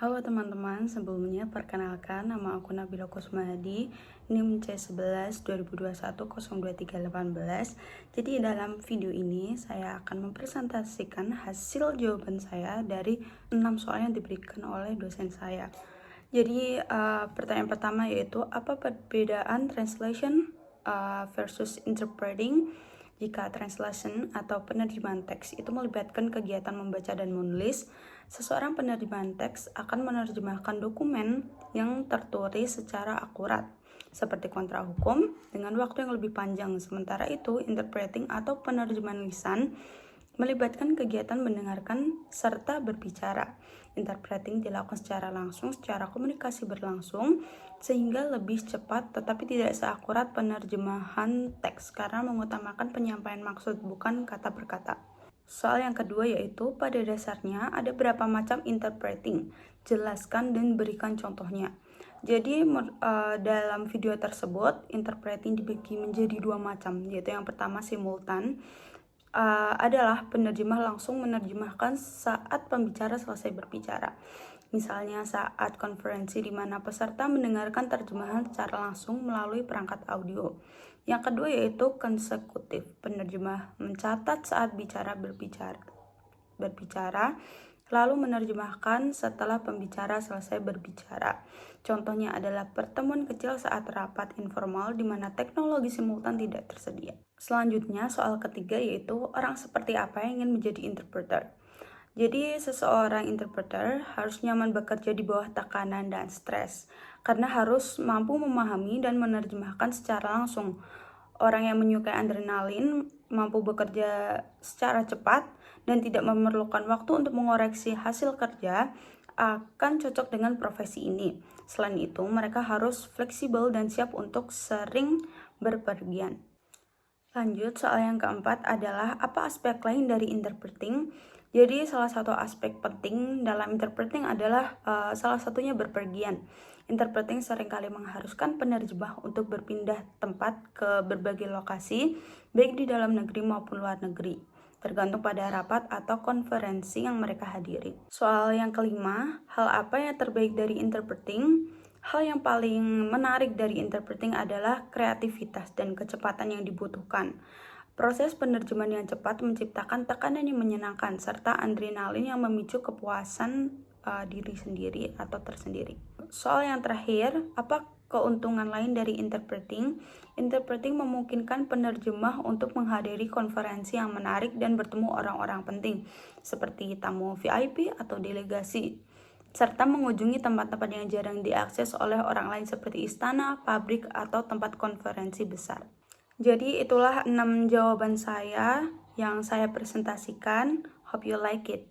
Halo teman-teman, sebelumnya perkenalkan nama aku Nabila Kusmadi, NIM C11 2021 023818. Jadi dalam video ini saya akan mempresentasikan hasil jawaban saya dari 6 soal yang diberikan oleh dosen saya. Jadi pertanyaan pertama yaitu apa perbedaan translation versus interpreting? Jika translation atau penerjemahan teks itu melibatkan kegiatan membaca dan menulis, seseorang penerjemahan teks akan menerjemahkan dokumen yang tertulis secara akurat, seperti kontrak hukum, dengan waktu yang lebih panjang. Sementara itu, interpreting atau penerjemahan lisan melibatkan kegiatan mendengarkan serta berbicara. Interpreting dilakukan secara langsung, secara komunikasi berlangsung, sehingga lebih cepat tetapi tidak seakurat penerjemahan teks karena mengutamakan penyampaian maksud bukan kata per kata. Soal yang kedua yaitu pada dasarnya ada berapa macam interpreting? Jelaskan dan berikan contohnya. Jadi dalam video tersebut interpreting dibagi menjadi dua macam, yaitu yang pertama simultan. Adalah penerjemah langsung menerjemahkan saat pembicara selesai berbicara. Misalnya saat konferensi di mana peserta mendengarkan terjemahan secara langsung melalui perangkat audio. Yang kedua yaitu konsekutif, penerjemah mencatat saat berbicara, lalu menerjemahkan setelah pembicara selesai berbicara. Contohnya adalah pertemuan kecil saat rapat informal di mana teknologi simultan tidak tersedia. Selanjutnya, soal ketiga yaitu orang seperti apa yang ingin menjadi interpreter. Jadi, seseorang interpreter harus nyaman bekerja di bawah tekanan dan stres, karena harus mampu memahami dan menerjemahkan secara langsung. Orang yang menyukai adrenalin, mampu bekerja secara cepat, dan tidak memerlukan waktu untuk mengoreksi hasil kerja, akan cocok dengan profesi ini. Selain itu, mereka harus fleksibel dan siap untuk sering berpergian. Lanjut, soal yang keempat adalah apa aspek lain dari interpreting? Jadi salah satu aspek penting dalam interpreting adalah salah satunya berpergian. Interpreting seringkali mengharuskan penerjemah untuk berpindah tempat ke berbagai lokasi, baik di dalam negeri maupun luar negeri, tergantung pada rapat atau konferensi yang mereka hadiri. Soal yang kelima, hal apa yang terbaik dari interpreting? Hal yang paling menarik dari interpreting adalah kreativitas dan kecepatan yang dibutuhkan. Proses penerjemahan yang cepat menciptakan tekanan yang menyenangkan serta adrenalin yang memicu kepuasan diri sendiri atau tersendiri. Soal yang terakhir, apa keuntungan lain dari interpreting? Interpreting memungkinkan penerjemah untuk menghadiri konferensi yang menarik dan bertemu orang-orang penting seperti tamu VIP atau delegasi, serta mengunjungi tempat-tempat yang jarang diakses oleh orang lain seperti istana, pabrik, atau tempat konferensi besar. Jadi itulah 6 jawaban saya yang saya presentasikan. Hope you like it.